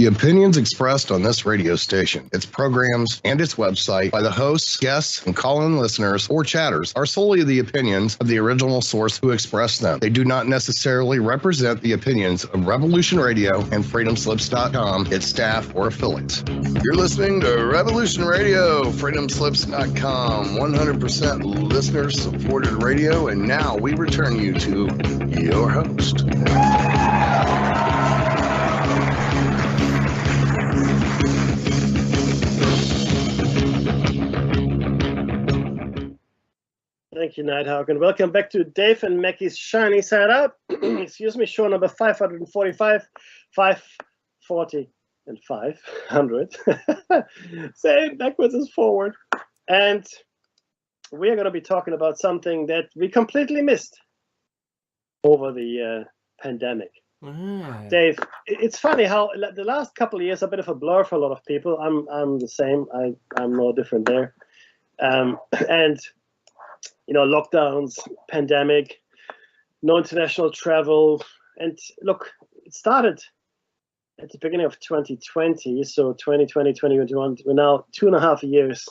The opinions expressed on this radio station, its programs, and its website by the hosts, guests, and call-in listeners or chatters are solely the opinions of the original source who expressed them. They do not necessarily represent the opinions of Revolution Radio and FreedomSlips.com, its staff, or affiliates. You're listening to Revolution Radio, FreedomSlips.com, 100% listener-supported radio, and now we return you to your host. Thank you, Nighthawk, and welcome back to Dave and Mackie's Shiny Side Out. Excuse me, show number 545, 540, and 500. Say backwards is forward. And we are going to be talking about something that we completely missed over the pandemic. Dave, it's funny how the last couple of years are a bit of a blur for a lot of people. I'm the same. I'm no different there. And you know, lockdowns, pandemic, no international travel. And look, it started at the beginning of 2020. So 2020, 2021, we're now 2.5 years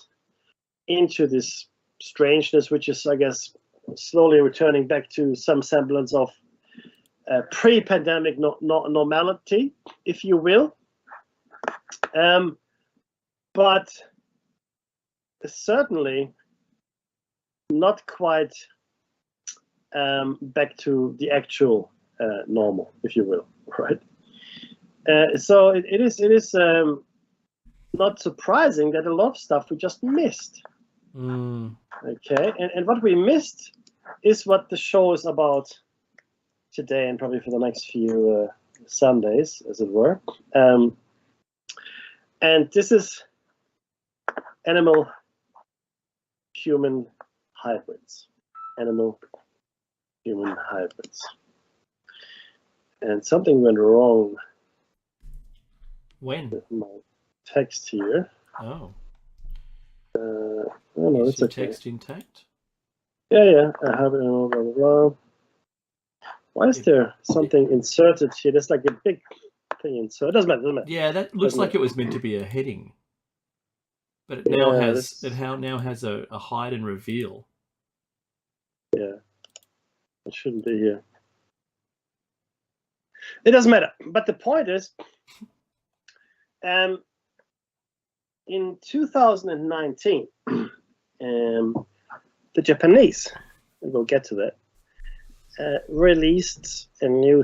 into this strangeness, which is, I guess, slowly returning back to some semblance of pre-pandemic normality, if you will. But certainly not quite back to the actual normal, if you will, right? So it is not surprising that a lot of stuff we just missed. Okay, and what we missed is what the show is about today and probably for the next few Sundays, as it were. And this is animal-human hybrids. Animal-human hybrids. And something went wrong. When? With my text here. Oh. No, is it's your okay. text intact? Yeah, I have it. Blah, blah, blah. Why is there something inserted here? There's like a big thing inserted. Doesn't matter. Yeah, that looks like it was meant to be a heading, but it now has a hide and reveal. Yeah, it shouldn't be here. It doesn't matter. But the point is, in 2019, the Japanese, and we'll get to that, released a new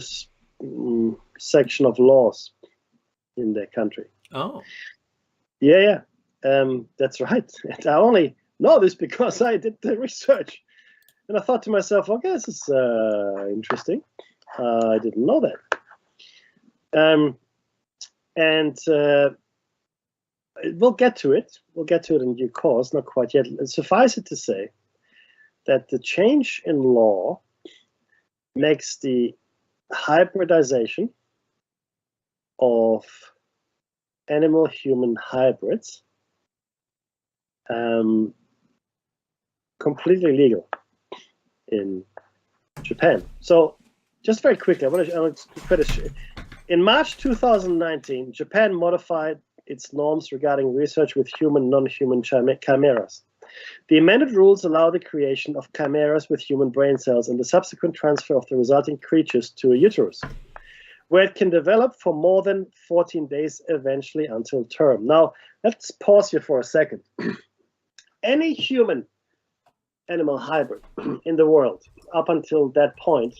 section of laws in their country. Oh. Yeah. That's right. And I only know this because I did the research. And I thought to myself, okay, this is interesting. I didn't know that. We'll get to it. We'll get to it in due course, not quite yet. Suffice it to say that the change in law makes the hybridization of animal-human hybrids completely legal in Japan. So, just very quickly, I want to finish. In March 2019, Japan modified its norms regarding research with human, non-human chimeras. The amended rules allow the creation of chimeras with human brain cells and the subsequent transfer of the resulting creatures to a uterus, where it can develop for more than 14 days, eventually until term. Now, let's pause here for a second. Any human animal hybrid in the world, up until that point,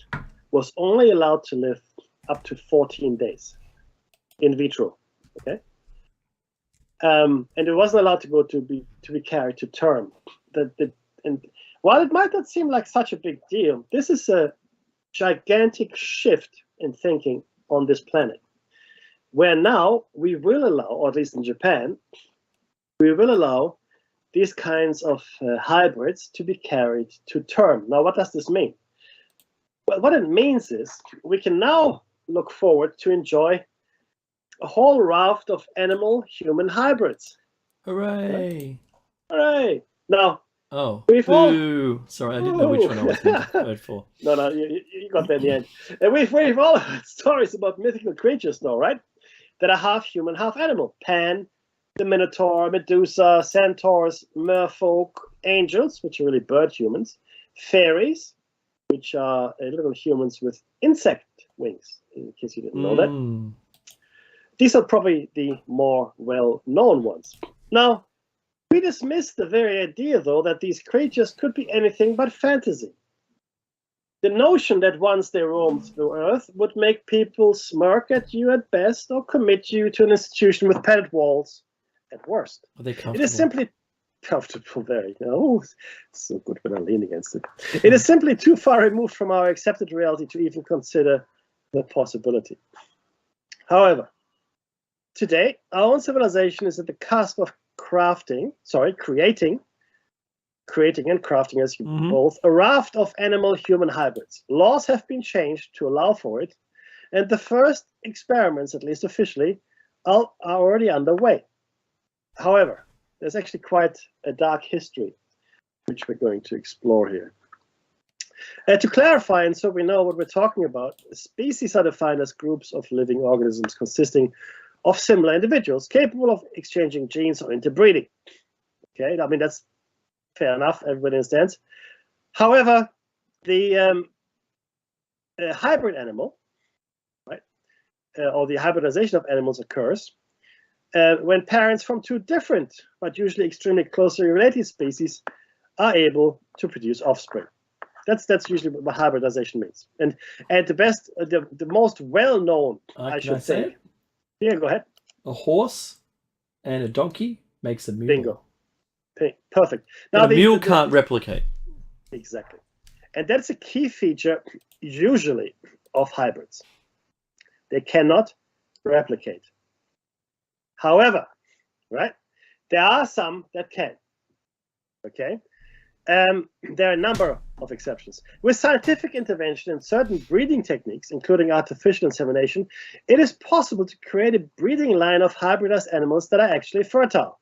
was only allowed to live up to 14 days in vitro, okay? And it wasn't allowed to go to be carried to term. And while it might not seem like such a big deal, this is a gigantic shift in thinking on this planet, where now we will allow, or at least in Japan, we will allow these kinds of hybrids to be carried to term. Now, what does this mean? Well, what it means is we can now look forward to enjoy a whole raft of animal-human hybrids. Hooray! Hooray! Now, we've all... Sorry, I didn't know which one I was going to vote for. No, you got that in the end. And we've all heard stories about mythical creatures now, right? that are half human, half animal. Pan, the Minotaur, Medusa, centaurs, merfolk, angels, which are really bird humans, fairies, which are little humans with insect wings, in case you didn't know that. These are probably the more well-known ones. Now, we dismiss the very idea, though, that these creatures could be anything but fantasy. The notion that once they roamed through Earth would make people smirk at you at best or commit you to an institution with padded walls at worst. Are they comfortable? It is simply comfortable, very. Oh, it's so good when I lean against it. It is simply too far removed from our accepted reality to even consider the possibility. However, today, our own civilization is at the cusp of creating and crafting as both a raft of animal-human hybrids. Laws have been changed to allow for it, and the first experiments, at least officially, are already underway. However, there's actually quite a dark history, which we're going to explore here. To clarify, and so we know what we're talking about, species are defined as groups of living organisms consisting of similar individuals capable of exchanging genes or interbreeding. Okay, I mean, that's fair enough, everybody understands. However, the hybrid animal, right, or the hybridization of animals occurs when parents from two different, but usually extremely closely related species are able to produce offspring. That's usually what hybridization means. And at the best, the most well-known, I should think. Yeah, go ahead. A horse and a donkey makes a mule. Bingo. Perfect. Now a mule can't replicate. Exactly. And that's a key feature, usually, of hybrids. They cannot replicate. However, right, there are some that can. Okay? There are a number of exceptions. With scientific intervention and certain breeding techniques, including artificial insemination, it is possible to create a breeding line of hybridized animals that are actually fertile.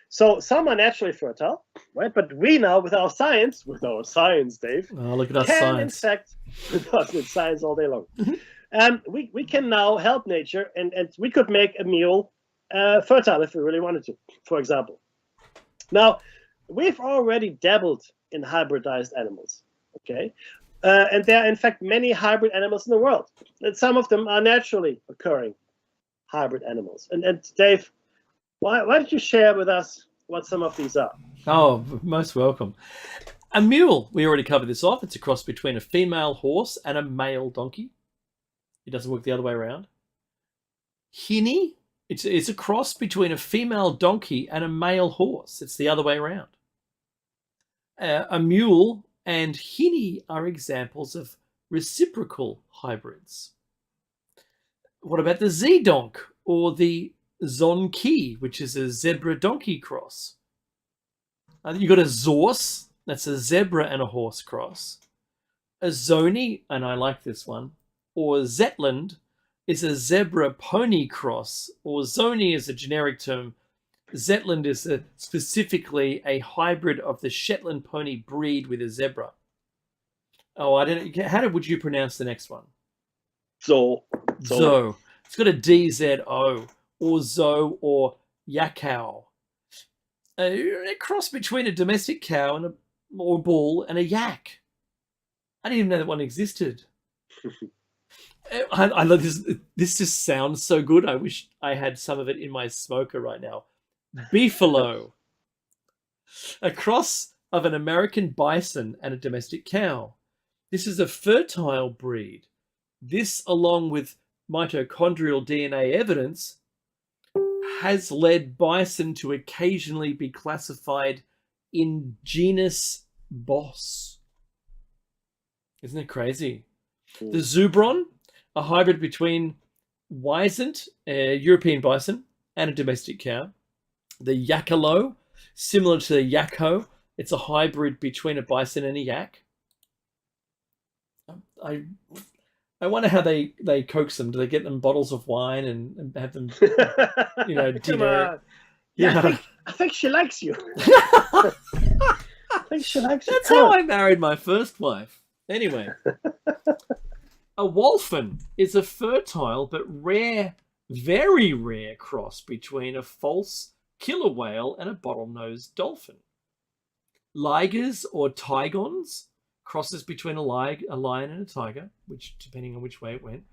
So some are naturally fertile, right? But we now, with our science, Dave, look at us can science. in fact, with science all day long, we can now help nature, and we could make a mule fertile if we really wanted to, for example. Now, we've already dabbled in hybridized animals, okay? And there are, in fact, many hybrid animals in the world. And some of them are naturally occurring hybrid animals. And Dave, why don't you share with us what some of these are? Oh, most welcome. A mule, we already covered this off. It's a cross between a female horse and a male donkey. It doesn't work the other way around. Hinny, it's a cross between a female donkey and a male horse. It's the other way around. A mule and hinny are examples of reciprocal hybrids. What about the Z-donk or the Zonki, which is a zebra-donkey cross? You've got a Zorse, that's a zebra and a horse cross. A Zoni, and I like this one, or Zetland is a zebra-pony cross, or Zoni is a generic term. Zetland is specifically a hybrid of the Shetland pony breed with a zebra. Oh, I don't know. How would you pronounce the next one? Zo. It's got a DZO, or Zo, or Yakao. A cross between a domestic cow and or bull and a yak. I didn't even know that one existed. I love this. This just sounds so good. I wish I had some of it in my smoker right now. Beefalo. A cross of an American bison and a domestic cow. This is a fertile breed. This, along with mitochondrial DNA evidence, has led bison to occasionally be classified in genus Bos. Isn't it crazy? The Zubron, a hybrid between Wisent, a European bison, and a domestic cow. The Yakalo, similar to the Yakko, it's a hybrid between a bison and a yak. I wonder how they coax them. Do they get them bottles of wine and have them, dinner? Yeah, I think she likes you. I think she likes you. That's how I married my first wife. Anyway, a Wolfen is a fertile but rare very rare cross between a false killer whale and a bottlenose dolphin. Ligers or tigons, crosses between a lion and a tiger, which depending on which way it went,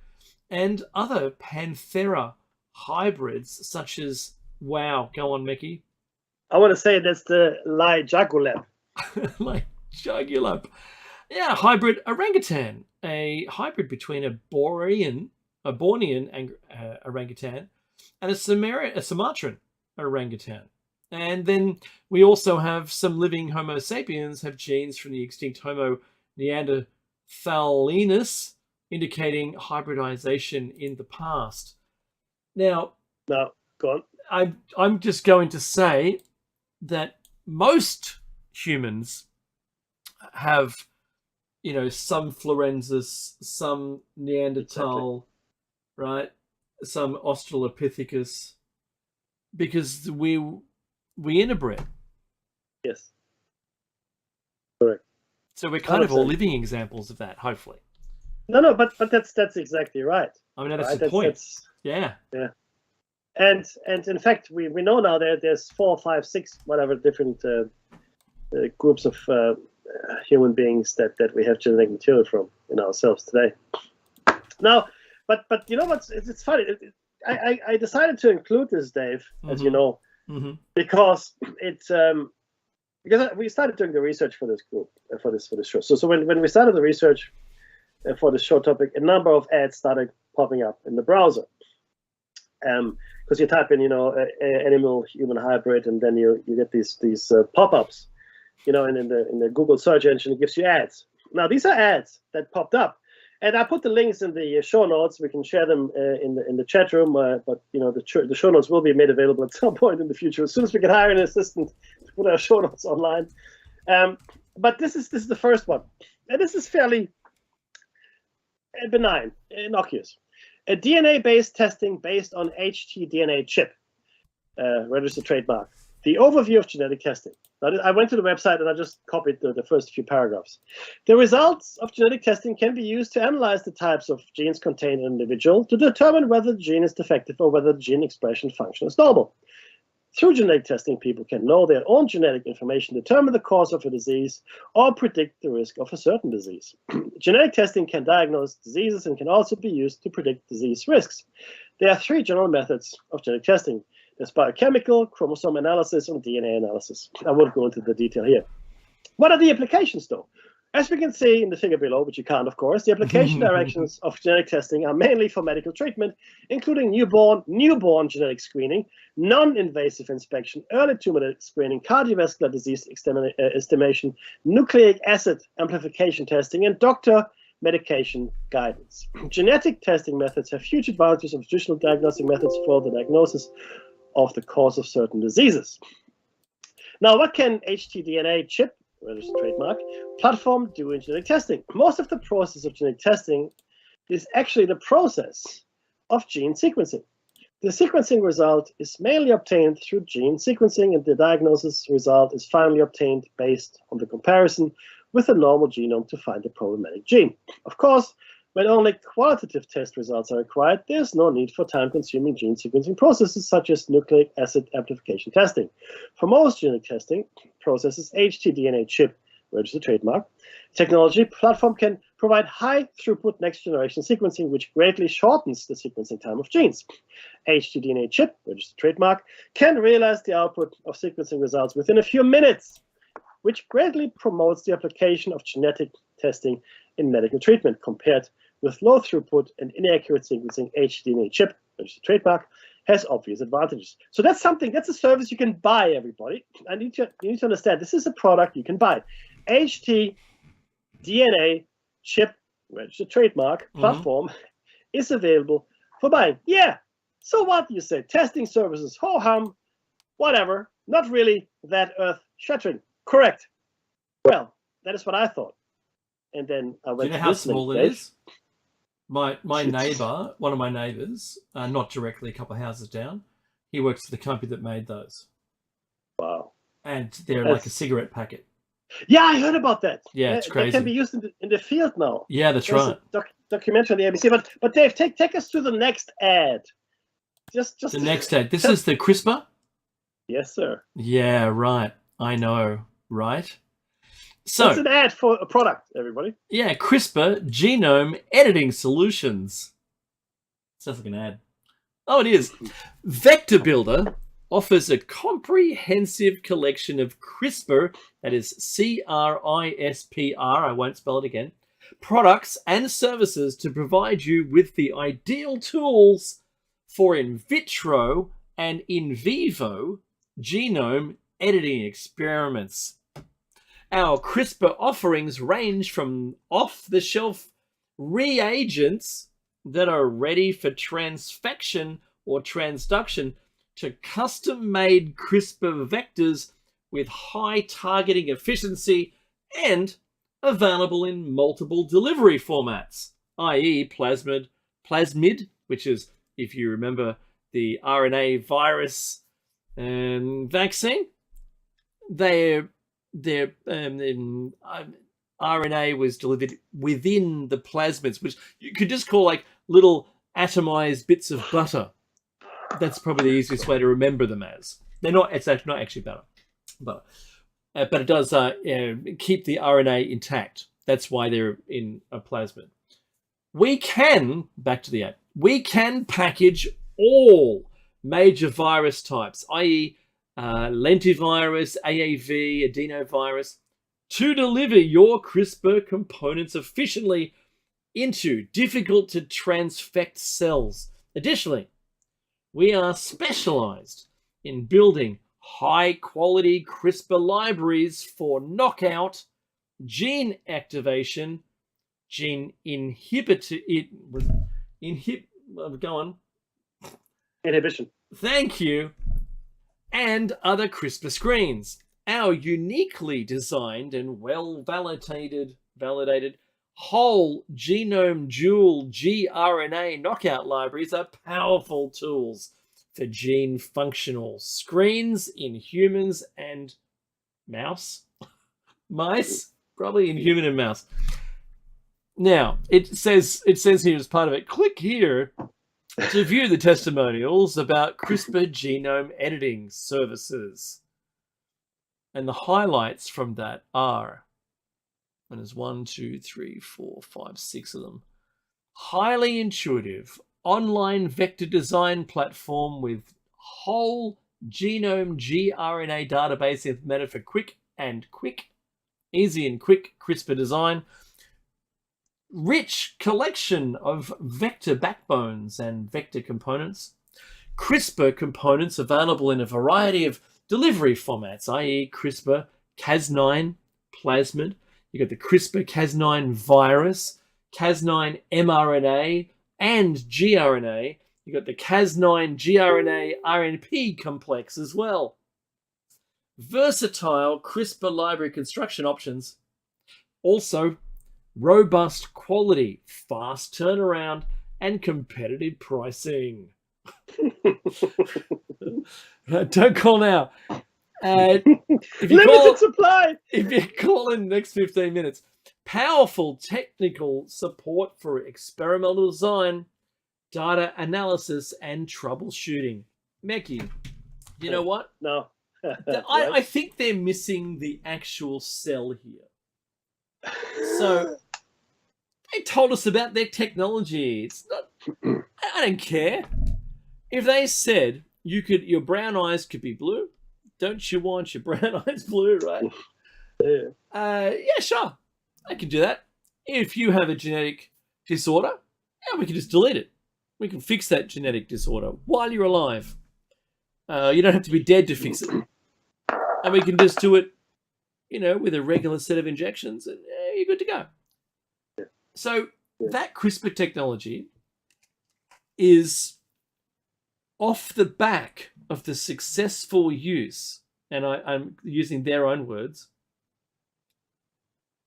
and other panthera hybrids such as, wow, go on, Mickey. I want to say that's the Jagulep. Like Jagulep. Yeah, hybrid orangutan, a hybrid between a Bornean orangutan and a Sumatran orangutan. And then we also have some living Homo sapiens have genes from the extinct Homo neanderthalensis, indicating hybridization in the past. Now, go on. I'm just going to say that most humans have, some Florensis, some Neanderthal, right? Some Australopithecus, because we interbred. Yes. Correct. So we're kind of all living examples of that, hopefully. No, but that's exactly right. I mean, that's the point. Yeah. And in fact, we know now that there's 4, 5, 6, whatever different groups of human beings that we have genetic material from in ourselves today. Now, but you know what's it's funny. I decided to include this, Dave, as you know, because it's because we started doing the research for this group for this show. So when we started the research for the show topic, a number of ads started popping up in the browser. Because you type in, animal human hybrid, and then you get these pop-ups, and in the Google search engine, it gives you ads. Now these are ads that popped up, and I put the links in the show notes. We can share them in the chat room, but the show notes will be made available at some point in the future as soon as we can hire an assistant to put our show notes online. But this is the first one, and this is fairly benign, innocuous. A DNA-based testing based on htDNA chip, registered trademark. The overview of genetic testing. Now, I went to the website and I just copied the first few paragraphs. The results of genetic testing can be used to analyze the types of genes contained in an individual to determine whether the gene is defective or whether the gene expression function is normal. Through genetic testing, people can know their own genetic information, determine the cause of a disease, or predict the risk of a certain disease. Genetic testing can diagnose diseases and can also be used to predict disease risks. There are 3 general methods of genetic testing. There's biochemical, chromosome analysis, and DNA analysis. I won't go into the detail here. What are the applications, though? As we can see in the figure below, which you can't, of course, the application directions of genetic testing are mainly for medical treatment, including newborn genetic screening, non-invasive inspection, early tumor screening, cardiovascular disease estimation, nucleic acid amplification testing, and doctor medication guidance. Genetic testing methods have huge advantages of traditional diagnostic methods for the diagnosis of the cause of certain diseases. Now, what can htDNA chip, registered trademark, platform do in genetic testing? Most of the process of genetic testing is actually the process of gene sequencing. The sequencing result is mainly obtained through gene sequencing, and the diagnosis result is finally obtained based on the comparison with a normal genome to find the problematic gene. Of course, when only qualitative test results are required, there's no need for time-consuming gene sequencing processes such as nucleic acid amplification testing. For most genetic testing processes, htDNA chip, registered trademark, technology platform can provide high-throughput next-generation sequencing, which greatly shortens the sequencing time of genes. htDNA chip, registered trademark, can realize the output of sequencing results within a few minutes, which greatly promotes the application of genetic testing in medical treatment compared with low throughput and inaccurate sequencing. htDNA chip, registered trademark, has obvious advantages. So that's a service you can buy, everybody. You need to understand, this is a product you can buy. htDNA chip, registered trademark platform is available for buying. Yeah, so what you say? Testing services, ho-hum, whatever, not really that earth-shattering. Correct. Well, that is what I thought. And then I went. Do you know how small it is? My neighbour, one of my neighbours, not directly, a couple of houses down, he works for the company that made those. Wow. And they're like a cigarette packet. Yeah, I heard about that. Yeah, it's crazy. They can be used in the field now. Yeah, that's right. Documentary on the ABC. But Dave, take us to the next ad. Just The next ad. This is the CRISPR? Yes, sir. Yeah, right. I know, right? So it's So, an ad for a product, everybody. yeah, CRISPR Genome Editing Solutions. Sounds like an ad. Oh, it is. Vector Builder offers a comprehensive collection of CRISPR, that is CRISPR, I won't spell it again, products and services to provide you with the ideal tools for in vitro and in vivo genome editing experiments. Our CRISPR offerings range from off-the-shelf reagents that are ready for transfection or transduction to custom-made CRISPR vectors with high targeting efficiency and available in multiple delivery formats, i.e. plasmid, which is, if you remember, the RNA virus vaccine. Their RNA was delivered within the plasmids, which you could just call like little atomized bits of butter. That's probably the easiest way to remember them as. They're not. It's actually not actually butter, but it does keep the RNA intact. That's why they're in a plasmid. We can package all major virus types, i.e. lentivirus, AAV, adenovirus, to deliver your CRISPR components efficiently into difficult to transfect cells. Additionally, we are specialized in building high quality CRISPR libraries for knockout, gene activation, gene Inhibition. Thank you. And other CRISPR screens. Our uniquely designed and well validated whole genome dual gRNA knockout libraries are powerful tools for gene functional screens in humans and mice, probably in human and mouse. Now, it says here as part of it, click here to view the testimonials about CRISPR genome editing services. And the highlights from that are, and there's 1, 2, 3, 4, 5, 6 of them, highly intuitive online vector design platform with whole genome gRNA database implemented for easy and quick CRISPR design, rich collection of vector backbones and vector components, CRISPR components available in a variety of delivery formats, i.e. CRISPR Cas9 plasmid, you got the CRISPR Cas9 virus, Cas9 mRNA and gRNA, you got the Cas9 gRNA RNP complex as well. Versatile CRISPR library construction options, also robust quality, fast turnaround, and competitive pricing. Don't call now. If you call in the next 15 minutes, powerful technical support for experimental design, data analysis, and troubleshooting. Mecky, you know what? No. I think they're missing the actual cell here. So they told us about their technology. It's not. I don't care. If they said your brown eyes could be blue, don't you want your brown eyes blue, right? Yeah, sure. I can do that. If you have a genetic disorder, we can just delete it. We can fix that genetic disorder while you're alive. You don't have to be dead to fix it. And we can just do it, with a regular set of injections, and you're good to go. Yeah. So that CRISPR technology is off the back of the successful use, and I'm using their own words,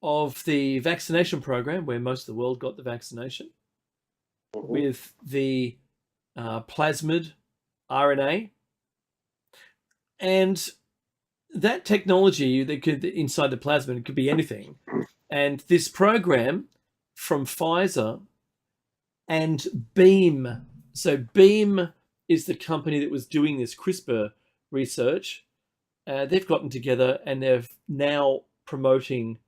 of the vaccination program, where most of the world got the vaccination, with the plasmid RNA, and that technology that could inside the plasmid, it could be anything. And this program from Pfizer and Beam. So Beam is the company that was doing this CRISPR research. They've gotten together and they're now promoting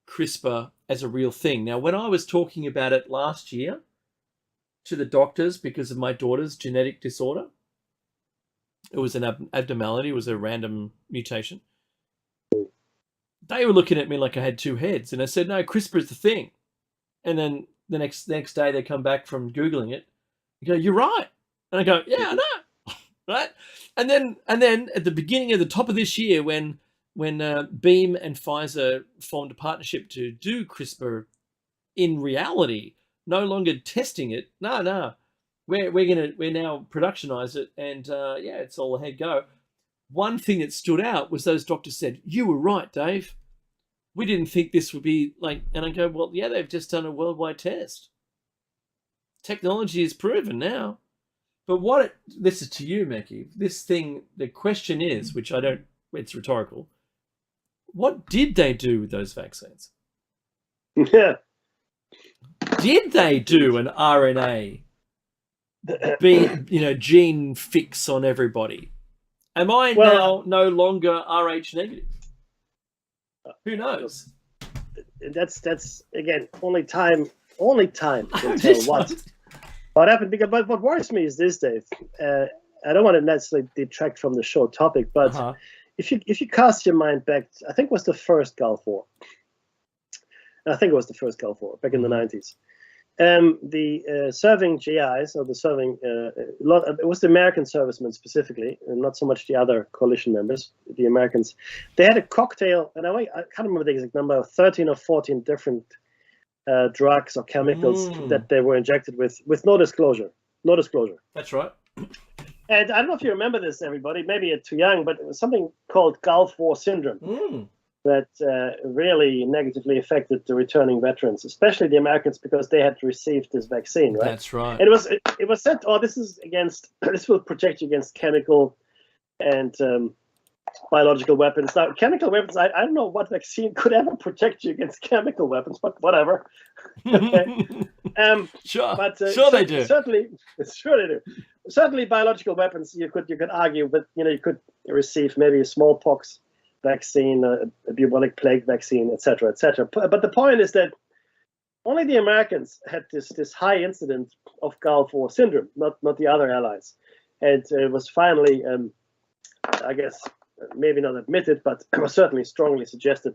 CRISPR as a real thing. Now, when I was talking about it last year to the doctors because of my daughter's genetic disorder, it was an abnormality, it was a random mutation. They were looking at me like I had two heads, and I said, "No, CRISPR is the thing." And then the next day, they come back from Googling it. You go, "You're right," and I go, "Yeah, I know." Right? And then at the beginning of the top of this year, when Beam and Pfizer formed a partnership to do CRISPR in reality, no longer testing it. No, we're now productionize it, and it's all a head go. One thing that stood out was those doctors said, "You were right, Dave. We didn't think this would be like," and I go, "Well, yeah, they've just done a worldwide test. Technology is proven now." But this is to you, Mekki. This thing, the question is, which I don't, it's rhetorical. What did they do with those vaccines? Yeah. Did they do an RNA, gene fix on everybody? Am I now no longer Rh negative? Who knows? That's again only time will tell what happened. Because but what worries me is this, Dave. I don't want to necessarily detract from the show topic, but if you cast your mind back, I think it was the first Gulf War. I think it was the first Gulf War back in the 90s. The serving GIs, or the serving, it was the American servicemen specifically, and not so much the other coalition members, the Americans. They had a cocktail, and I can't remember the exact number, 13 or 14 different drugs or chemicals that they were injected with no disclosure. No disclosure. That's right. And I don't know if you remember this, everybody. Maybe you're too young, but it was something called Gulf War syndrome. That really negatively affected the returning veterans, especially the Americans, because they had received this vaccine, right? That's right. And it was said, "Oh, this will protect you against chemical and biological weapons." Now, chemical weapons, I don't know what vaccine could ever protect you against chemical weapons, but whatever. Sure, but sure they do. Certainly, sure they do. Certainly, biological weapons, you could argue, but you could receive maybe a smallpox vaccine, a bubonic plague vaccine, etc., etc. But the point is that only the Americans had this high incidence of Gulf War syndrome, not the other allies. And it was finally, I guess, maybe not admitted, but it was certainly strongly suggested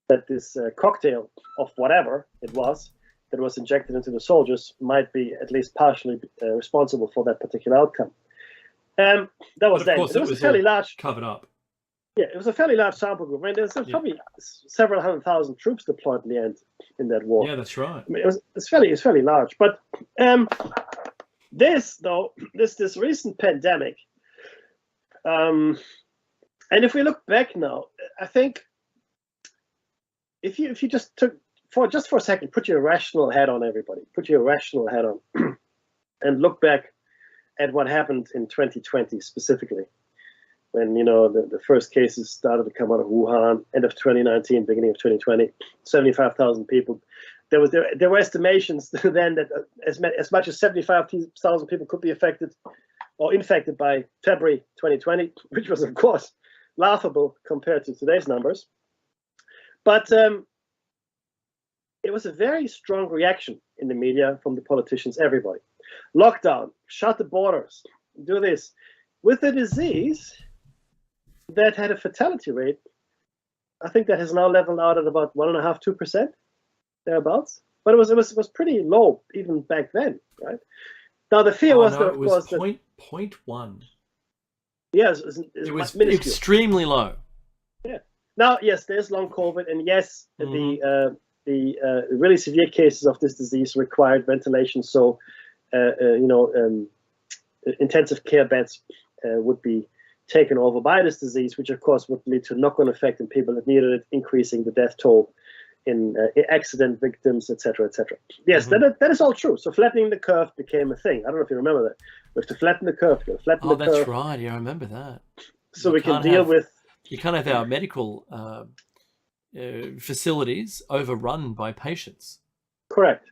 that this cocktail of whatever it was that was injected into the soldiers might be at least partially responsible for that particular outcome. That was then. It was a fairly large covered up. Yeah, it was a fairly large sample group. I mean, there's probably several 100,000 troops deployed in the end in that war. Yeah, that's right. I mean, it's fairly large. But this recent pandemic, and if we look back now, I think if you just took for a second, put your rational hat on, everybody. Put your rational hat on, and look back at what happened in 2020 specifically. When the first cases started to come out of Wuhan, end of 2019, beginning of 2020, 75,000 people. There were estimations then that as much as 75,000 people could be affected or infected by February 2020, which was of course laughable compared to today's numbers. But it was a very strong reaction in the media from the politicians, everybody. Lockdown, shut the borders, do this. With a disease that had a fatality rate, I think that has now leveled out at about 1.5%, 2%, thereabouts. But it was pretty low even back then, right? Now the fear was that, of course, 0.1. Yes, it was minuscule. Extremely low. Yeah. Now, yes, there's long COVID, and yes, the really severe cases of this disease required ventilation. So, intensive care beds would be taken over by this disease, which of course would lead to knock-on effect in people that needed it, increasing the death toll in accident victims, etc., etc. Yes, that is all true. So flattening the curve became a thing. I don't know if you remember that. We have to flatten the curve. That's right. Yeah, I remember that. So we can deal with. You can't have our medical facilities overrun by patients. Correct.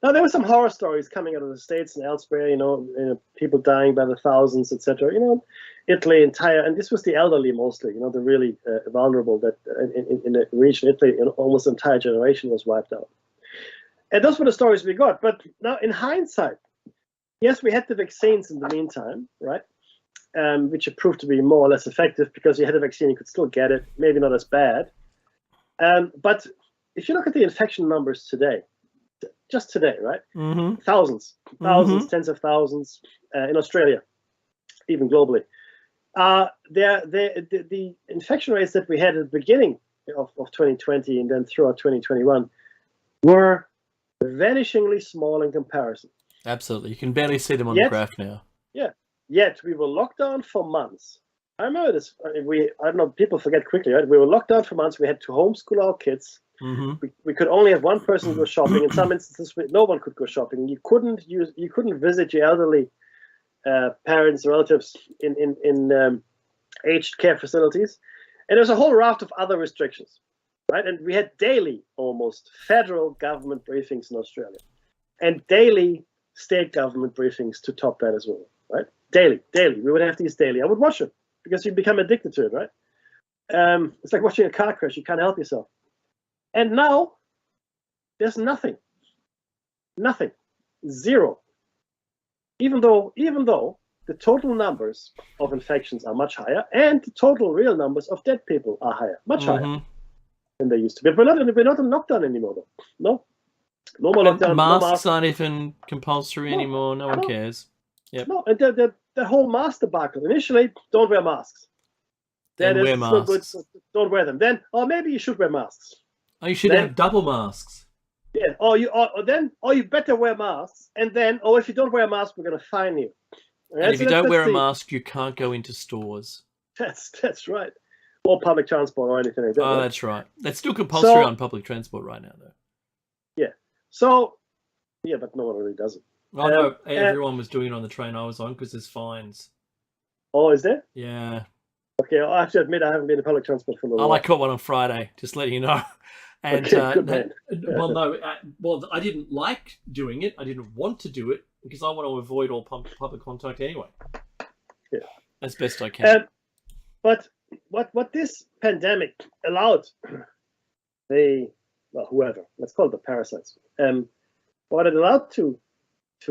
Now, there were some horror stories coming out of the States and elsewhere, people dying by the thousands, etc. Italy entire, and this was the elderly mostly, the really vulnerable, that in the region, Italy, almost an entire generation was wiped out. And those were the stories we got. But now, in hindsight, yes, we had the vaccines in the meantime, right? Which have proved to be more or less effective because you had a vaccine, you could still get it, maybe not as bad. But if you look at the infection numbers today, just today, right? Mm-hmm. Thousands, tens of thousands in Australia, even globally. The infection rates that we had at the beginning of 2020 and then throughout 2021 were vanishingly small in comparison. Absolutely. You can barely see them on the graph now. Yeah. Yet we were locked down for months. I remember this. I don't know, people forget quickly, right? We were locked down for months. We had to homeschool our kids. Mm-hmm. We could only have one person go shopping. In some instances, no one could go shopping. You couldn't visit your elderly parents, relatives in aged care facilities, and there's a whole raft of other restrictions, right? And we had daily, almost, federal government briefings in Australia, and daily state government briefings to top that as well, right? Daily. We would have these daily. I would watch them because you become addicted to it, right? It's like watching a car crash. You can't help yourself. And now, there's nothing. Zero. Even though the total numbers of infections are much higher, and the total real numbers of dead people are higher, much higher than they used to be. We're not in lockdown anymore, though. No more lockdown. Masks aren't even compulsory anymore. No one cares. Yep. No, and the whole mask debacle. Initially, don't wear masks. Then wear masks. Good, don't wear them. Then, maybe you should wear masks. Oh, you should have double masks. Yeah. You better wear masks. And then, if you don't wear a mask, we're going to fine you. Right? And if you don't wear a mask, you can't go into stores. That's right. Or public transport or anything like that. Oh, that's right. That's still compulsory on public transport right now, though. Yeah. So, but no one really does it. Oh, no, everyone was doing it on the train I was on because there's fines. Oh, is there? Yeah. Okay, I have to admit I haven't been in public transport for a little while. I caught one on Friday, just letting you know. And good man. I didn't like doing it. I didn't want to do it because I want to avoid all public contact anyway. Yeah, as best I can. But what this pandemic allowed whoever, let's call it the parasites, what it allowed to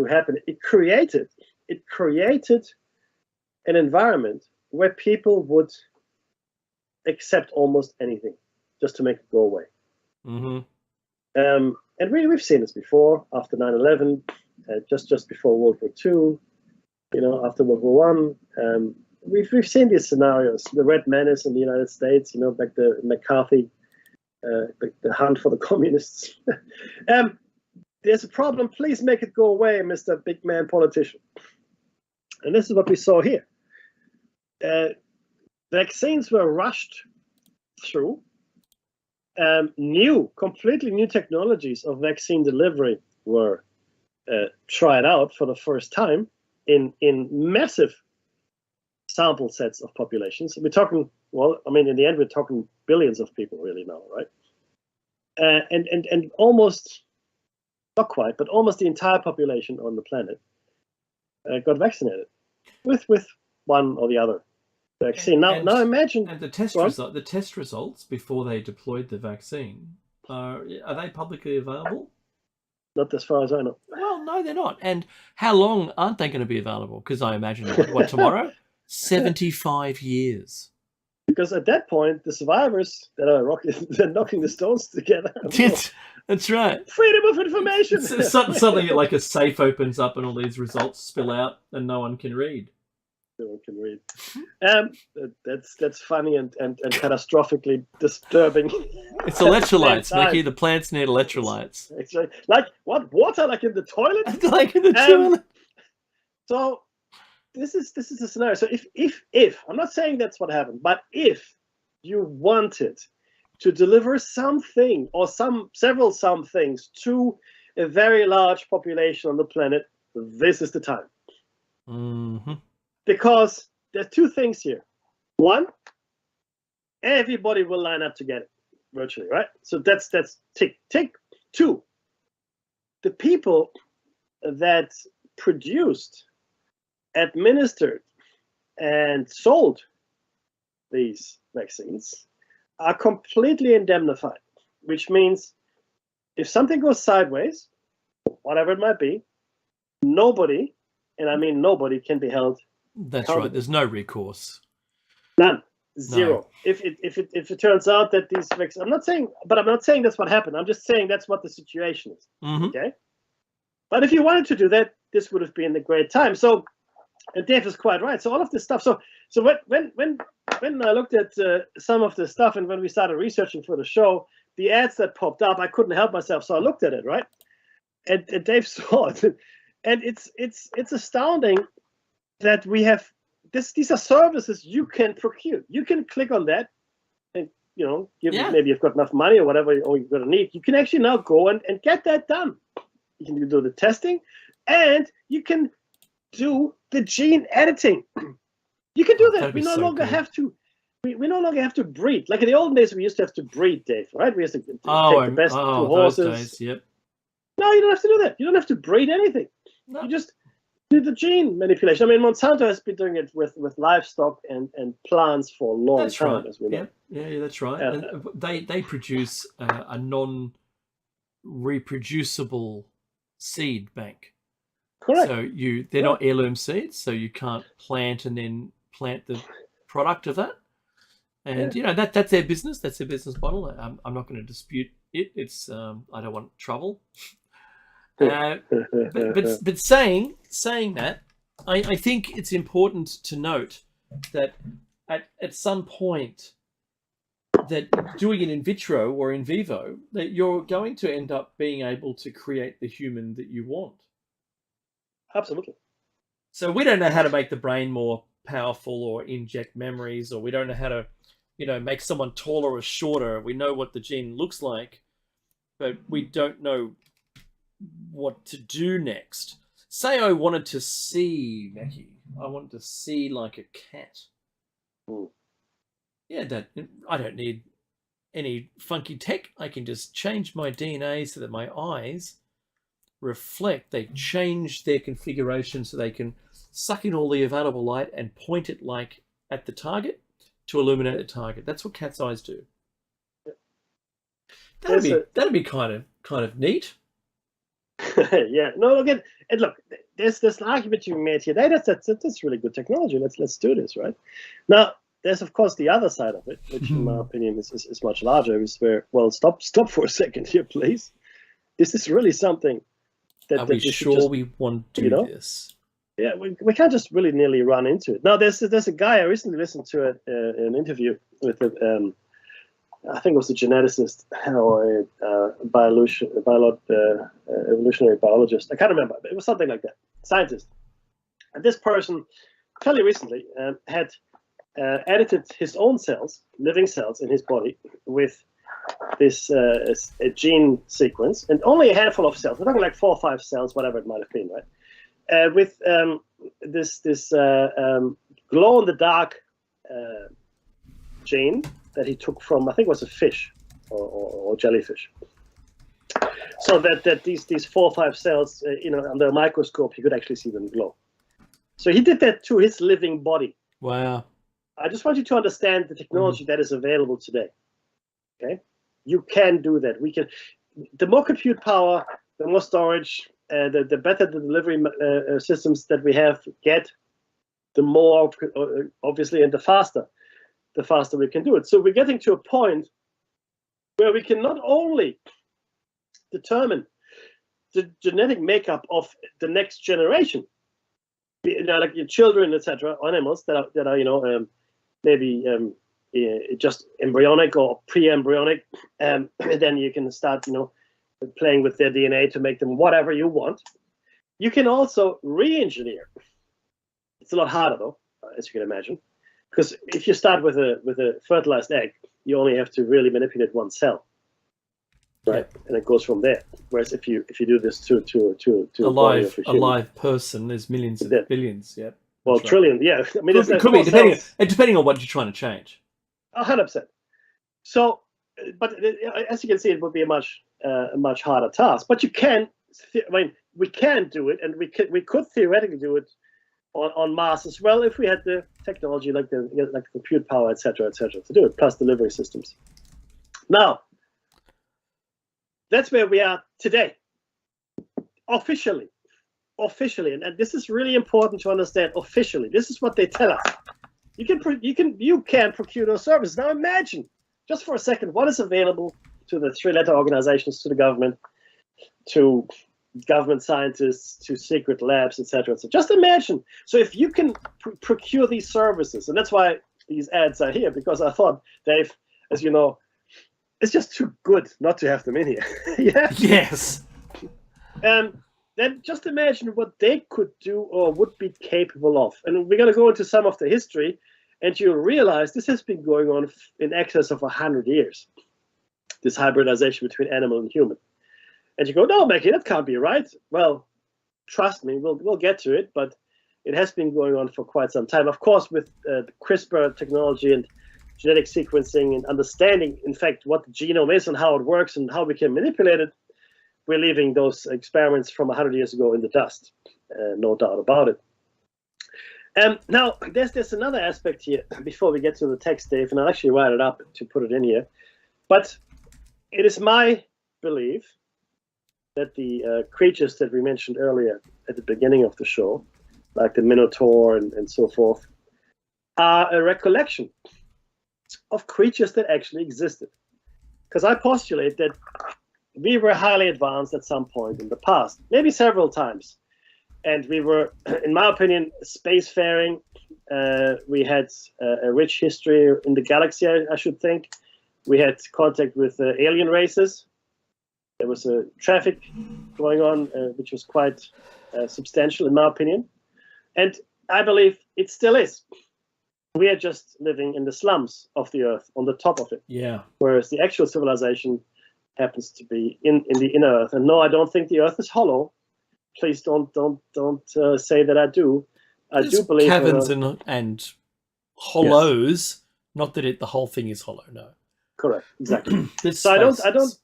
happen, it created an environment where people would accept almost anything just to make it go away. Mm-hmm. And we've seen this before, after 9/11, just before World War II, after World War I. We've seen these scenarios, the Red Menace in the United States, back the McCarthy, the hunt for the communists. There's a problem, please make it go away, Mr. Big Man politician. And this is what we saw here. Vaccines were rushed through. Completely new technologies of vaccine delivery were tried out for the first time in massive sample sets of populations. We're talking, in the end, we're talking billions of people really now, right? And almost, not quite, but almost the entire population on the planet got vaccinated with one or the other vaccine. Now imagine. And the test results before they deployed the vaccine, are they publicly available? Not as far as I know. Well, no, they're not. And how long aren't they going to be available? Because I imagine, what tomorrow? 75 years. Because at that point, the survivors that are knocking the stones together. That's right. Freedom of information. Suddenly, like a safe opens up and all these results spill out, and no one can read. No one can read. That's funny and catastrophically disturbing. It's electrolytes, Nicky. The plants need electrolytes. It's like what? Water, like in the toilet? Like in the toilet. So this is the scenario. So if I'm not saying that's what happened, but if you wanted to deliver something or several things to a very large population on the planet, this is the time. Mm-hmm. Because there's two things here. One, everybody will line up to get it virtually, right? So that's tick. Two, the people that produced, administered, and sold these vaccines are completely indemnified, which means if something goes sideways, whatever it might be, nobody, and I mean nobody, can be held That's accountable. right. There's no recourse. None. Zero. No. If it turns out that these vaccines, I'm not saying that's what happened. I'm just saying that's what the situation is. Mm-hmm. Okay. But if you wanted to do that, this would have been a great time. So, and Dave is quite right. So all of this stuff. So when I looked at some of the stuff, and when we started researching for the show, the ads that popped up, I couldn't help myself. So I looked at it, right? And Dave saw it, and it's astounding that we have this. These are services you can procure. You can click on that, and maybe you've got enough money or whatever, or you've got a need. You can actually now go and get that done. You can do the testing, and you can do the gene editing. You can do that. We no longer have to. We no longer have to breed. Like in the olden days, we used to have to breed, Dave. Right? We used to take the best two horses. Those days, yep. No, you don't have to do that. You don't have to breed anything. No. You just do the gene manipulation. I mean, Monsanto has been doing it with livestock and plants for a long time, right. as we know. Yeah, that's right. And they produce a non-reproducible seed bank. Correct. So they're not heirloom seeds, so you can't plant and then plant the product of that. And that's their business. That's their business model. I'm not going to dispute it. It's I don't want trouble. But saying that, I think it's important to note that at some point that doing it in vitro or in vivo, that you're going to end up being able to create the human that you want. Absolutely. So we don't know how to make the brain more powerful or inject memories, or we don't know how to, make someone taller or shorter. We know what the gene looks like, but we don't know what to do next. Say I wanted to see, Mackie, I wanted to see like a cat. Ooh. Yeah, I don't need any funky tech. I can just change my DNA so that my eyes reflect. They change their configuration so they can suck in all the available light and point it like at the target to illuminate the target. That's what cat's eyes do. That'd be kind of neat. Yeah. No. Again, and look, there's an argument you made here. That's really good technology. Let's do this, right? Now, there's of course the other side of it, which in my opinion is much larger. Is where stop for a second here, please. Is this really something Are we sure we want to do this? Yeah, we can't just really nearly run into it. Now, there's a guy I recently listened to an interview with I think it was a geneticist or a evolutionary biologist. I can't remember, but it was something like that. Scientist. And this person, fairly recently, had edited his own cells, living cells in his body, with this a gene sequence, and only a handful of cells. We're talking like 4 or 5 cells, whatever it might have been, right? With this glow-in-the-dark gene that he took from, I think it was a fish or jellyfish. So that these 4 or 5 cells, under a microscope, you could actually see them glow. So he did that to his living body. Wow. I just want you to understand the technology that is available today. Okay? You can do that. We can. The more compute power, the more storage, the better the delivery systems that we have get, the more, obviously, and the faster we can do it. So we're getting to a point where we can not only determine the genetic makeup of the next generation, like your children, etc., animals that are maybe just embryonic or pre-embryonic, and then you can start playing with their DNA to make them whatever you want. You can also re-engineer. It's a lot harder though, as you can imagine, because if you start with a fertilized egg, you only have to really manipulate one cell, right? Yeah. And it goes from there. Whereas if you do this to a live person, there's millions of billions. Yeah. Well, right. Trillion. Yeah. I mean, it could be depending on what you're trying to change. 100%. So, but as you can see, it would be a much harder task. But you can I mean, we can do it, and we could theoretically do it on Mars as well if we had the technology like the compute power, etc., to do it, plus delivery systems. Now, that's where we are today, officially, and this is really important to understand. Officially, this is what they tell us. You can procure those services. Now, imagine just for a second what is available to the three-letter organizations, to the government, to government scientists, to secret labs, etc. So just imagine. So if you can procure these services, and that's why these ads are here, because I thought, Dave, as you know, it's just too good not to have them in here. Yeah. Yes. Then just imagine what they could do or would be capable of. And we're going to go into some of the history, and you'll realize this has been going on in excess of 100 years, this hybridization between animal and human. And you go, no, Mackie, that can't be right. Well, trust me, we'll get to it, but it has been going on for quite some time. Of course, with CRISPR technology and genetic sequencing and understanding, in fact, what the genome is and how it works and how we can manipulate it, we're leaving those experiments from 100 years ago in the dust, no doubt about it. Now, there's another aspect here before we get to the text, Dave, and I'll actually write it up to put it in here. But it is my belief that the creatures that we mentioned earlier at the beginning of the show, like the Minotaur and so forth, are a recollection of creatures that actually existed. Because I postulate that we were highly advanced at some point in the past, maybe several times. And we were, in my opinion, spacefaring. We had a rich history in the galaxy, I should think. We had contact with alien races. There was a traffic going on, which was quite substantial, in my opinion. And I believe it still is. We are just living in the slums of the Earth, on the top of it. Yeah. Whereas the actual civilization happens to be in the inner Earth. And no, I don't think the Earth is hollow. Please don't say that I do. There's do believe caverns and hollows. Yes. Not that the whole thing is hollow. No. Correct. Exactly. So spaces.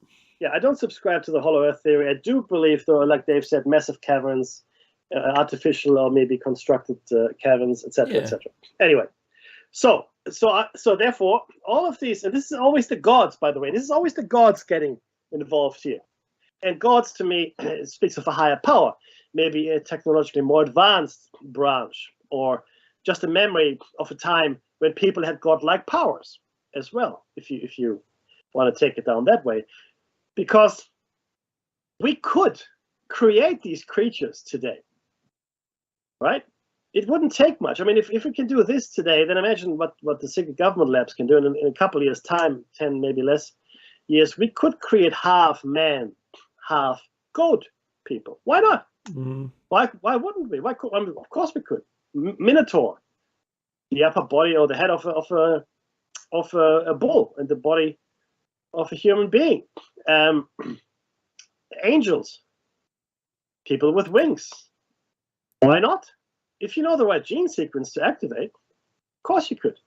I don't subscribe to the hollow Earth theory. I do believe, though, like Dave said, massive caverns, artificial or maybe constructed caverns, etc., etc. Anyway, so therefore, all of these, and this is always the gods, by the way. This is always the gods getting involved here. And gods, to me, speaks of a higher power, maybe a technologically more advanced branch, or just a memory of a time when people had godlike powers as well, if you want to take it down that way. Because we could create these creatures today, right? It wouldn't take much. I mean, if we can do this today, then imagine what the secret government labs can do in a couple of years' time, 10, maybe less years. We could create half man, half goat people. Why not? Mm. Why wouldn't we? I mean, of course we could. Minotaur, the upper body or the head of a bull, and the body of a human being. Angels, people with wings. Why not? If you know the right gene sequence to activate, of course you could.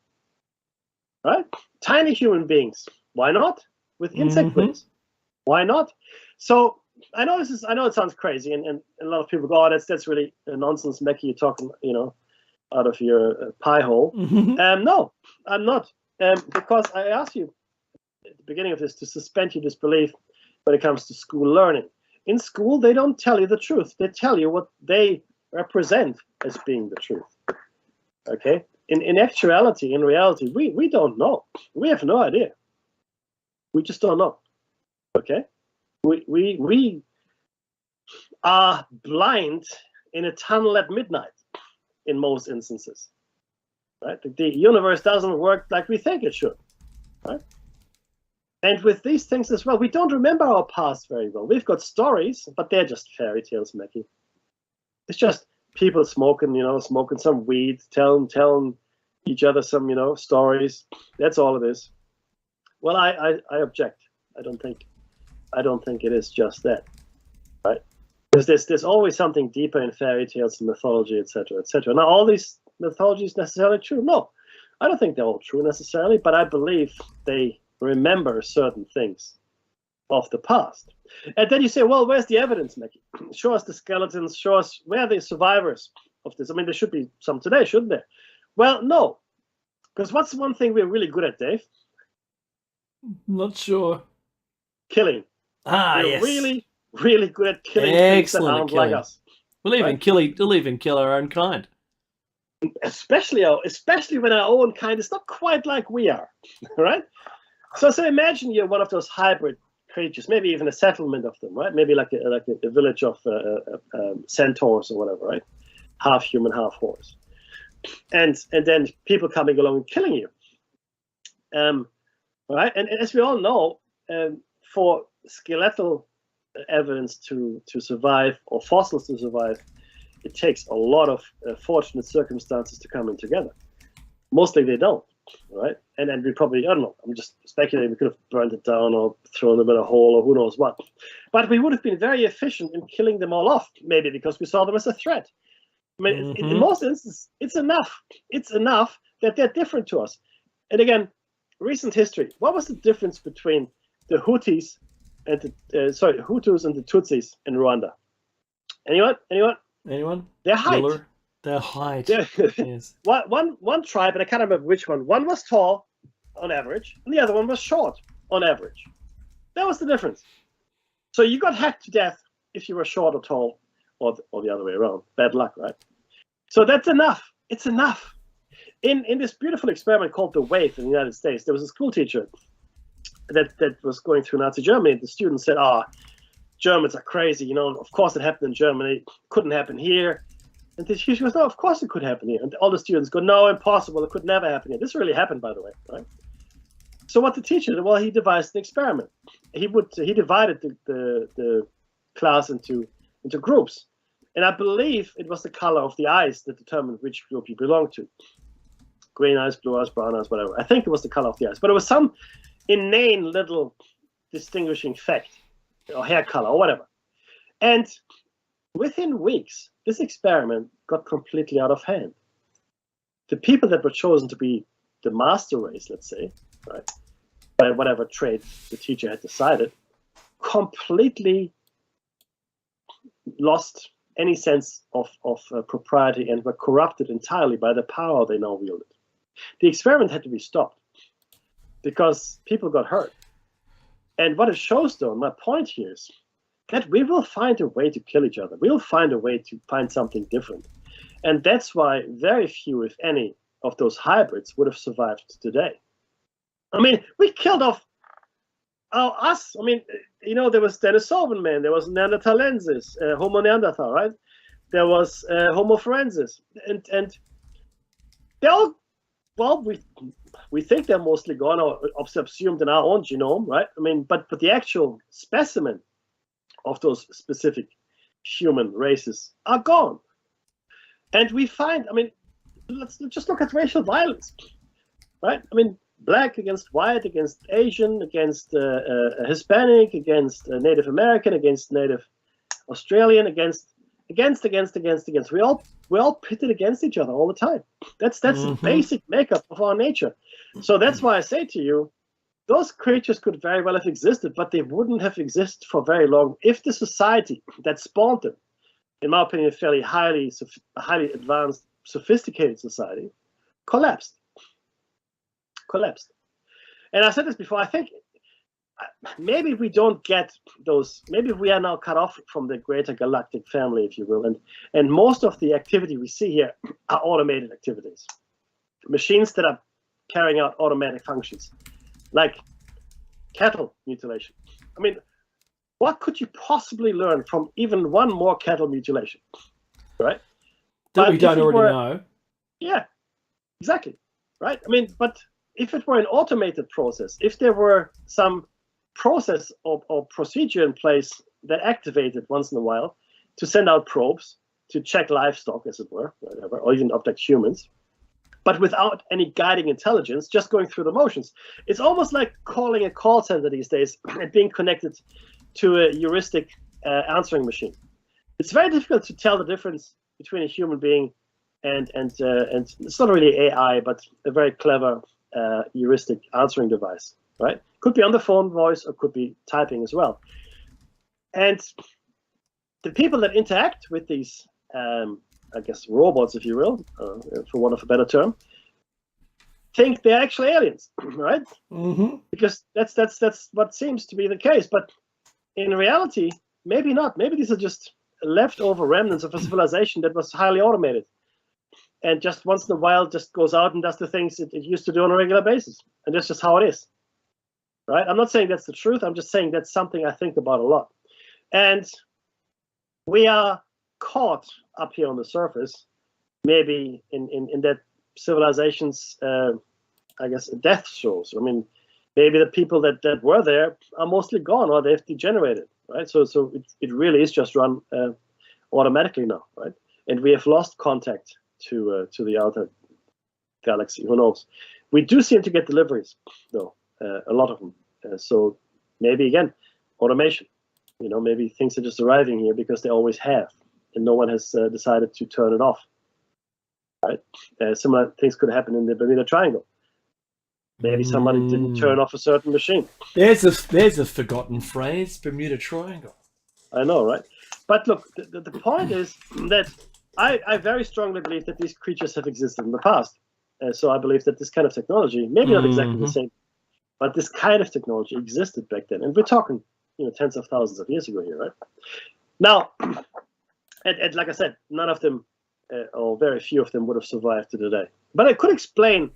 Right? Tiny human beings. Why not? With insect wings. Why not? So I know it sounds crazy, and a lot of people go, "Oh, that's really nonsense, Mackie. You're talking, out of your pie hole." No, I'm not, because I asked you at the beginning of this to suspend your disbelief when it comes to school learning. In school, they don't tell you the truth. They tell you what they represent as being the truth. Okay? In actuality, in reality, we don't know. We have no idea. We just don't know. Okay? We are blind in a tunnel at midnight in most instances. Right? The universe doesn't work like we think it should. Right? And with these things as well, we don't remember our past very well. We've got stories, but they're just fairy tales, Mackie. It's just people smoking some weed, telling each other some, stories. That's all it is. Well, I object. I don't think it is just that, right? Because there's always something deeper in fairy tales and mythology, etc., etc. Now, all these mythologies necessarily true? No, I don't think they're all true necessarily, but I believe they remember certain things of the past. And then you say, well, where's the evidence, Mackie? Show us the skeletons, show us where are the survivors of this. I mean, there should be some today, shouldn't there? Well, no. Because what's one thing we're really good at, Dave? Not sure. Killing. We're yes. really, really good at killing things that aren't like us. We'll even kill our own kind. Especially when our own kind is not quite like we are, right? So imagine you're one of those hybrid creatures, maybe even a settlement of them, right? Maybe like a village of centaurs or whatever, right? Half human, half horse, and then people coming along and killing you, right? And as we all know, for skeletal evidence to survive or fossils to survive, it takes a lot of fortunate circumstances to come in together. Mostly they don't, right? And we probably, I don't know, I'm just speculating, we could have burned it down or thrown them in a hole or who knows what. But we would have been very efficient in killing them all off, maybe because we saw them as a threat. I mean, in most instances, it's enough. It's enough that they're different to us. And again, recent history, what was the difference between the Hutus and the Hutus and the Tutsis in Rwanda? Anyone? Their height. Their height. Yes. One tribe, and I can't remember which one. One was tall on average, and the other one was short on average. That was the difference. So you got hacked to death if you were short or tall, or the other way around. Bad luck, right? So that's enough. It's enough. In this beautiful experiment called the Wave in the United States, there was a school teacher that was going through Nazi Germany. The students said, Germans are crazy. You know, of course it happened in Germany. It couldn't happen here. And the teacher goes, no, of course it could happen here. And all the students go, no, impossible. It could never happen here. This really happened, by the way, right? So what the teacher did, well, he devised an experiment. He divided the class into groups. And I believe it was the color of the eyes that determined which group you belonged to. Green eyes, blue eyes, brown eyes, whatever. I think it was the color of the eyes. But it was some inane little distinguishing fact, or hair color, or whatever. And within weeks, this experiment got completely out of hand. The people that were chosen to be the master race, let's say, right, by whatever trait the teacher had decided, completely lost any sense of propriety and were corrupted entirely by the power they now wielded. The experiment had to be stopped because people got hurt. And what it shows, though, my point here is that we will find a way to kill each other. We'll find a way to find something different. And that's why very few, if any, of those hybrids would have survived today. I mean, we killed off us. I mean, you know, there was Denisovan man, there was Neanderthalensis, Homo neanderthal, right? There was Homo forensis. And they're all, well, we think they're mostly gone or subsumed in our own genome, right? I mean, but the actual specimen of those specific human races are gone. And we find, I mean, let's just look at racial violence, right? I mean, black against white, against Asian, against Hispanic, against Native American, against Native Australian, against. We all pitted against each other all the time. That's the basic makeup of our nature. So that's why I say to you, those creatures could very well have existed, but they wouldn't have existed for very long if the society that spawned them, in my opinion, a fairly highly advanced, sophisticated society, collapsed. And I said this before, I think maybe we don't get those, maybe we are now cut off from the greater galactic family, if you will, and most of the activity we see here are automated activities. Machines that are carrying out automatic functions, like cattle mutilation. I mean, what could you possibly learn from even one more cattle mutilation, right? That we don't already know. Yeah, exactly, right? I mean, but if it were an automated process, if there were some process or procedure in place that activated once in a while to send out probes to check livestock, as it were, whatever, or even abduct humans, but without any guiding intelligence, just going through the motions. It's almost like calling a call center these days and being connected to a heuristic answering machine. It's very difficult to tell the difference between a human being and it's not really AI, but a very clever heuristic answering device, right? Could be on the phone voice or could be typing as well. And the people that interact with these, I guess, robots, if you will, for want of a better term, think they're actually aliens, right? Mm-hmm. Because that's what seems to be the case. But in reality, maybe not. Maybe these are just leftover remnants of a civilization that was highly automated, and just once in a while just goes out and does the things it used to do on a regular basis. And that's just how it is, right? I'm not saying that's the truth. I'm just saying that's something I think about a lot. And we are caught up here on the surface, maybe in that civilization's, I guess, death shows. I mean, maybe the people that were there are mostly gone or they've degenerated, right? So it really is just run automatically now, right? And we have lost contact to the outer galaxy. Who knows? We do seem to get deliveries, though, a lot of them. So maybe again, automation. Maybe things are just arriving here because they always have, and no one has decided to turn it off. Right? Similar things could happen in the Bermuda Triangle. Maybe somebody didn't turn off a certain machine. There's a forgotten phrase, Bermuda Triangle. I know, right? But look, the point is that I very strongly believe that these creatures have existed in the past. So I believe that this kind of technology, maybe not exactly the same, but this kind of technology existed back then. And we're talking, tens of thousands of years ago here, right? Now, and like I said, none of them, or very few of them, would have survived to today. But I could explain,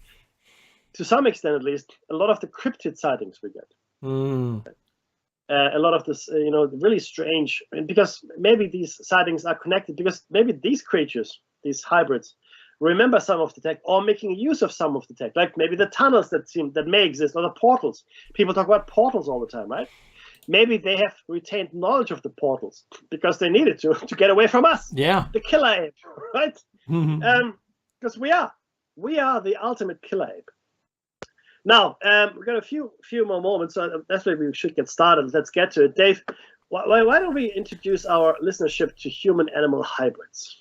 to some extent at least, a lot of the cryptid sightings we get. A lot of this, really strange, and because maybe these sightings are connected, because maybe these creatures, these hybrids, remember some of the tech or making use of some of the tech, like maybe the tunnels that may exist, or the portals. People talk about portals all the time, right? Maybe they have retained knowledge of the portals because they needed to get away from us. Yeah. The killer ape, right? Because we are the ultimate killer ape. Now, we've got a few more moments, so that's where we should get started. Let's get to it. Dave, why don't we introduce our listenership to human-animal hybrids?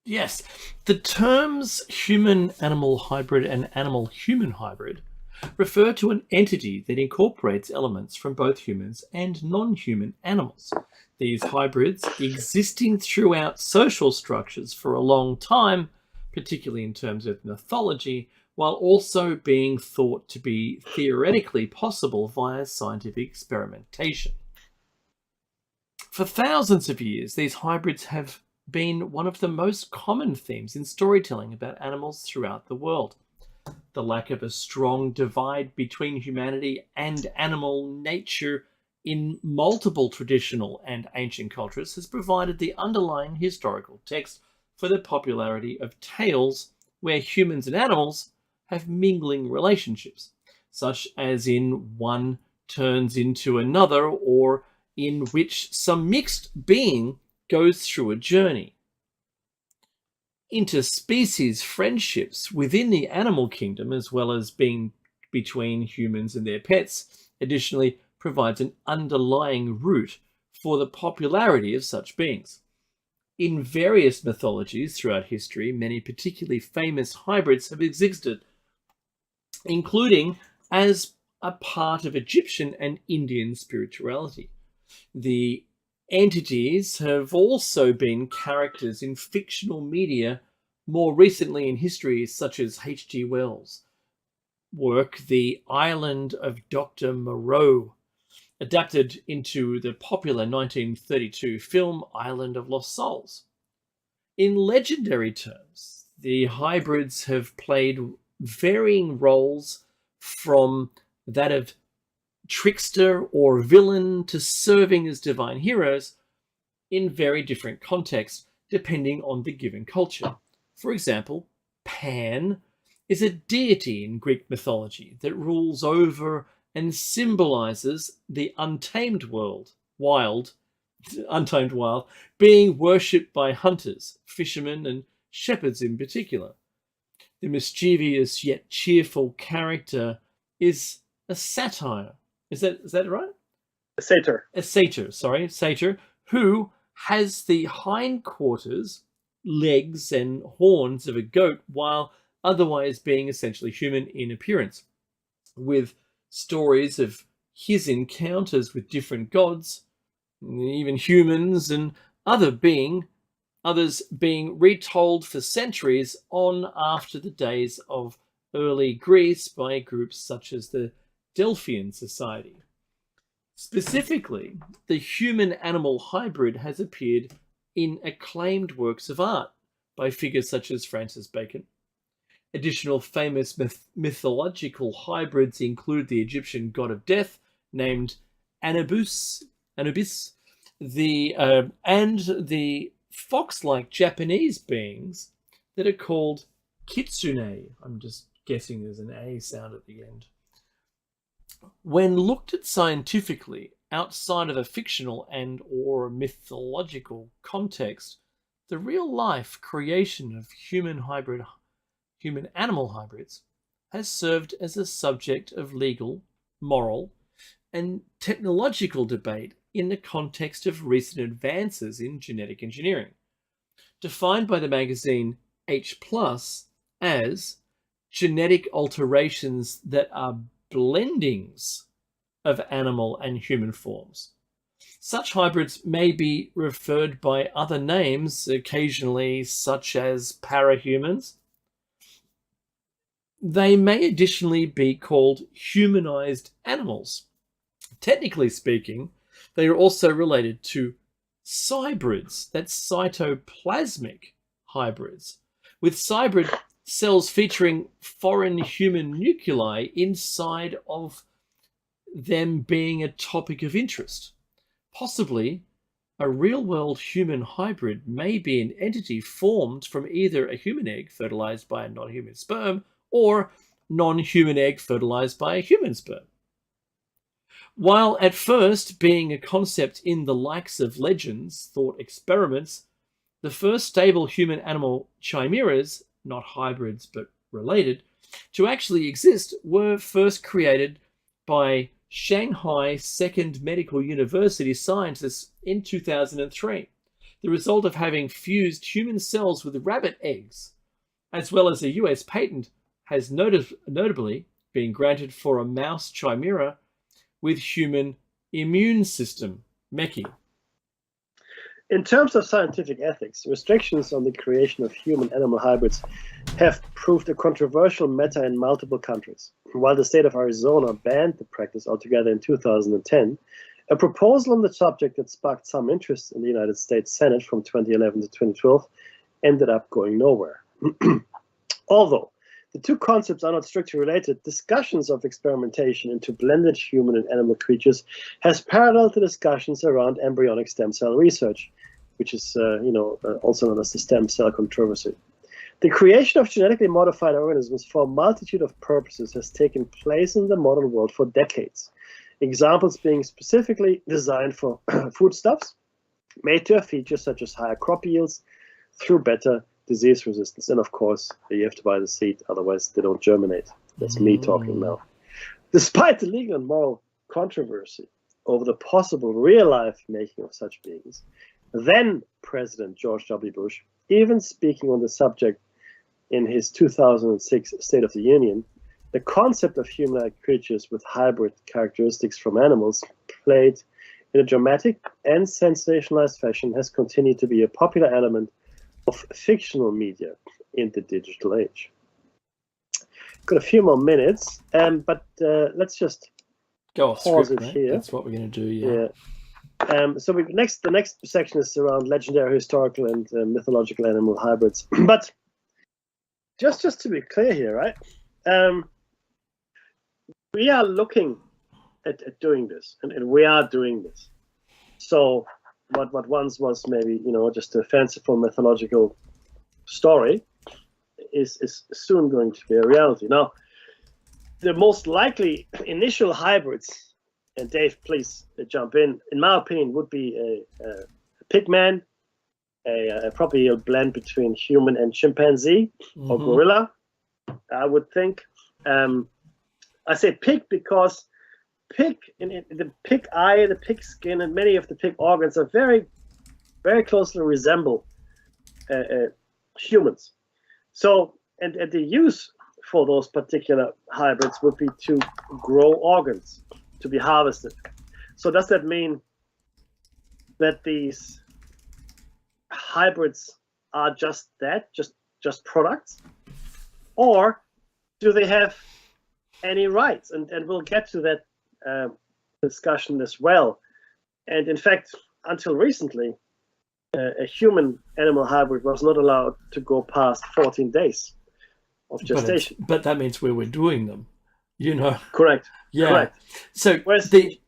Yes. The terms human-animal hybrid and animal-human hybrid refer to an entity that incorporates elements from both humans and non-human animals. These hybrids, existing throughout social structures for a long time, particularly in terms of mythology, while also being thought to be theoretically possible via scientific experimentation. For thousands of years, these hybrids have been one of the most common themes in storytelling about animals throughout the world. The lack of a strong divide between humanity and animal nature in multiple traditional and ancient cultures has provided the underlying historical text for the popularity of tales where humans and animals have mingling relationships, such as in one turns into another, or in which some mixed being goes through a journey. Interspecies friendships within the animal kingdom, as well as being between humans and their pets, additionally provides an underlying root for the popularity of such beings. In various mythologies throughout history, many particularly famous hybrids have existed, including as a part of Egyptian and Indian spirituality. The entities have also been characters in fictional media more recently in history, such as H.G. Wells' work, The Island of Dr. Moreau, adapted into the popular 1932 film Island of Lost Souls. In legendary terms, the hybrids have played varying roles, from that of trickster or villain to serving as divine heroes, in very different contexts depending on the given culture. For example, Pan is a deity in Greek mythology that rules over and symbolizes the untamed wild, being worshipped by hunters, fishermen, and shepherds in particular. The mischievous yet cheerful character is a satyr. Is that right? A satyr. A satyr, who has the hindquarters, legs, and horns of a goat, while otherwise being essentially human in appearance, with stories of his encounters with different gods, even humans and others being retold for centuries on after the days of early Greece by groups such as the Delphian Society. Specifically, the human-animal hybrid has appeared in acclaimed works of art by figures such as Francis Bacon. Additional famous mythological hybrids include the Egyptian god of death named Anubis, and the fox-like Japanese beings that are called kitsune. I'm just guessing there's an A sound at the end. When looked at scientifically outside of a fictional and or mythological context, the real-life creation of human-animal hybrids has served as a subject of legal, moral, and technological debate in the context of recent advances in genetic engineering, defined by the magazine H+ as genetic alterations that are blendings of animal and human forms. Such hybrids may be referred by other names, occasionally such as parahumans. They may additionally be called humanized animals. Technically speaking, they are also related to cybrids, that's cytoplasmic hybrids, with cybrid cells featuring foreign human nuclei inside of them being a topic of interest. Possibly, a real-world human hybrid may be an entity formed from either a human egg fertilized by a non-human sperm or non-human egg fertilized by a human sperm. While at first being a concept in the likes of legends, thought experiments, the first stable human-animal chimeras, not hybrids but related, to actually exist were first created by Shanghai Second Medical University scientists in 2003, the result of having fused human cells with rabbit eggs, as well as a US patent has notably been granted for a mouse chimera with human immune system, MECI. In terms of scientific ethics, restrictions on the creation of human-animal hybrids have proved a controversial matter in multiple countries. While the state of Arizona banned the practice altogether in 2010, a proposal on the subject that sparked some interest in the United States Senate from 2011 to 2012 ended up going nowhere. Although the two concepts are not strictly related, discussions of experimentation into blended human and animal creatures has paralleled the discussions around embryonic stem cell research, which is also known as the stem cell controversy. The creation of genetically modified organisms for a multitude of purposes has taken place in the modern world for decades. Examples being specifically designed for foodstuffs, made to have features such as higher crop yields through better disease resistance. And of course, you have to buy the seed, otherwise they don't germinate. That's me talking now. Despite the legal and moral controversy over the possible real-life making of such beings, then President George W. Bush, even speaking on the subject in his 2006 State of the Union, the concept of human-like creatures with hybrid characteristics from animals played in a dramatic and sensationalized fashion has continued to be a popular element of fictional media in the digital age. Got a few more minutes, but let's just go off pause script, it mate. here. That's what we're going to do, yeah. So the next section is around legendary, historical, and mythological animal hybrids. But just to be clear here, right? We are looking at doing this, and we are doing this. So what once was maybe just a fanciful mythological story is soon going to be a reality. Now, the most likely initial hybrids, and Dave, please jump in my opinion, would be a pigman, probably a blend between human and chimpanzee or gorilla, I would think. I say pig because pig, in the pig eye, the pig skin, and many of the pig organs are very, very closely resemble humans. So, and the use for those particular hybrids would be to grow organs to be harvested. So does that mean that these hybrids are just that, just products, or do they have any rights? And we'll get to that discussion as well. And in fact, until recently, a human animal hybrid was not allowed to go past 14 days of gestation. But that means we were doing them, you know. Correct. Yeah. Correct. So Whereas the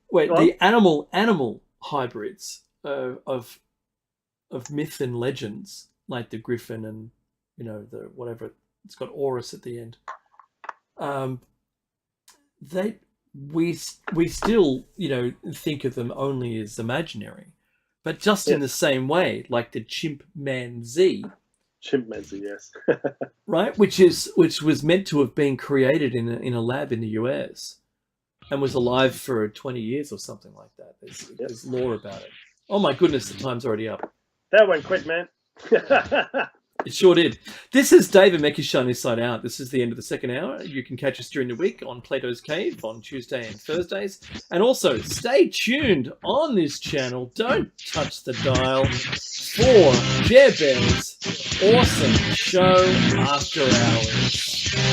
animal hybrids of myth and legends, like the griffin and the whatever, it's got Horus at the end. We still think of them only as imaginary, but just in the same way, like the chimpanzee. Chimpanzee, yes. Right, which was meant to have been created in a lab in the US, and was alive for 20 years or something like that. There's lore about it. Oh my goodness, the time's already up. That went quick, man. It sure did. This is David Mekishon Inside Out. This is the end of the second hour. You can catch us during the week on Plato's Cave on Tuesday and Thursdays. And also, stay tuned on this channel. Don't touch the dial for Jer Bear's awesome show After Hours.